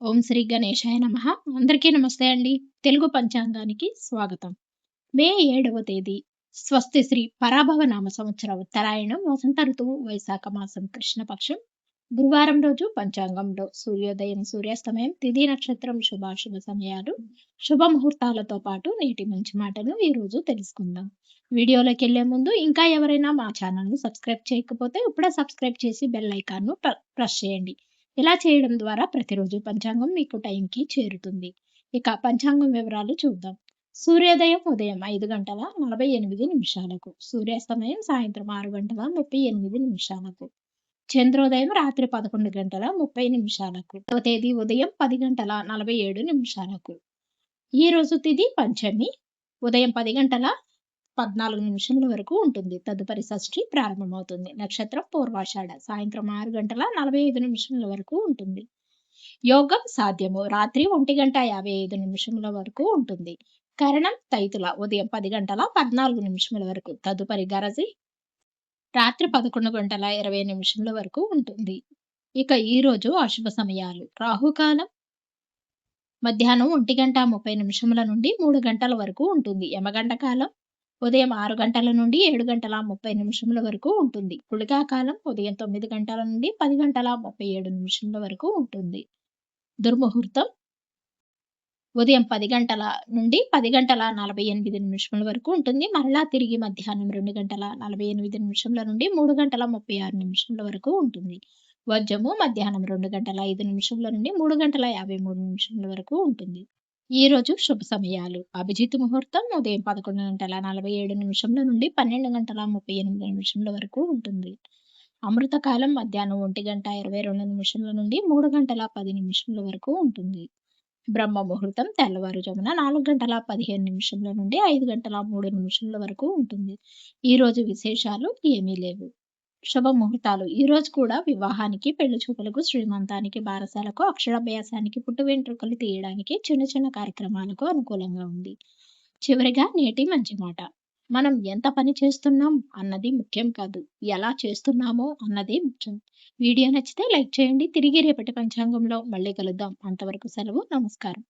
ఓం శ్రీ గణేశాయ నమః. అందరికీ నమస్తే అండి. తెలుగు పంచాంగానికి స్వాగతం. మే 7వ తేదీ స్వస్తి శ్రీ పరాభవ నామ సంవత్సర ఉత్తరాయణం వసంత ఋతువు వైశాఖ మాసం కృష్ణపక్షం గురువారం రోజు పంచాంగంలో సూర్యోదయం సూర్యాస్తమయం తిథి నక్షత్రం శుభాశుభ సమయాలు శుభ ముహూర్తాలతో పాటు నేటి మంచి మాటలు ఈ రోజు తెలుసుకుందాం. వీడియోలోకి వెళ్లే ముందు ఇంకా ఎవరైనా మా ఛానల్ను సబ్స్క్రైబ్ చేయకపోతే ఇప్పుడే సబ్స్క్రైబ్ చేసి బెల్ ఐకాన్ను ప్రెస్ చేయండి. ఇలా చేయడం ద్వారా ప్రతిరోజు పంచాంగం మీకు టైంకి చేరుతుంది. ఇక పంచాంగం వివరాలు చూద్దాం. సూర్యోదయం ఉదయం 5:48 సూర్యాస్తమయం సాయంత్రం 6:38 చంద్రోదయం రాత్రి 11:30 తేదీ ఉదయం 10:47 ఈ రోజు తిథి పంచమి ఉదయం 10:14 వరకు ఉంటుంది. తదుపరి షష్ఠి ప్రారంభమవుతుంది. నక్షత్రం పూర్వాషాఢ సాయంత్రం 6:45 వరకు ఉంటుంది. యోగం సాధ్యము రాత్రి 1:55 వరకు ఉంటుంది. కరణం తైతుల ఉదయం 10:14 వరకు. తదుపరి గరజి రాత్రి 11:20 వరకు ఉంటుంది. ఇక ఈ రోజు అశుభ సమయాలు రాహుకాలం మధ్యాహ్నం 1:30 నుండి 3 గంటల వరకు ఉంటుంది. యమగంట కాలం ఉదయం 6 గంటల నుండి 7:30 వరకు ఉంటుంది. గుళికా కాలం ఉదయం 9 గంటల నుండి 10:37 వరకు ఉంటుంది. దుర్ముహూర్తం ఉదయం 10 గంటల నుండి 10:48 వరకు ఉంటుంది. మరలా తిరిగి మధ్యాహ్నం 2:48 నుండి 3:36 వరకు ఉంటుంది. వజ్రము మధ్యాహ్నం 2:05 నుండి 3:53 వరకు ఉంటుంది. ఈ రోజు శుభ సమయాలు అభిజిత్ ముహూర్తం ఉదయం 11:47 నుండి 12:38 వరకు ఉంటుంది. అమృత కాలం మధ్యాహ్నం 1:22 నుండి 3:10 వరకు ఉంటుంది. బ్రహ్మ ముహూర్తం తెల్లవారుజామున 4:15 నుండి 5:03 వరకు ఉంటుంది. ఈ రోజు విశేషాలు ఏమీ లేవు. శుభ ముహూర్తాలు ఈ రోజు కూడా వివాహానికి, పెళ్లి చూపులకు, శ్రీమంతానికి, బారసాలకు, అక్షరాభ్యాసానికి, పుట్టు వెంట్రుకలు తీయడానికి, చిన్న చిన్న కార్యక్రమాలకు అనుకూలంగా ఉంది. చివరిగా నేటి మంచి మాట. మనం ఎంత పని చేస్తున్నాం అన్నది ముఖ్యం కాదు, ఎలా చేస్తున్నామో అన్నదే ముఖ్యం. వీడియో నచ్చితే లైక్ చేయండి. తిరిగి రేపటి పంచాంగంలో మళ్ళీ కలుద్దాం. అంతవరకు సెలవు. నమస్కారం.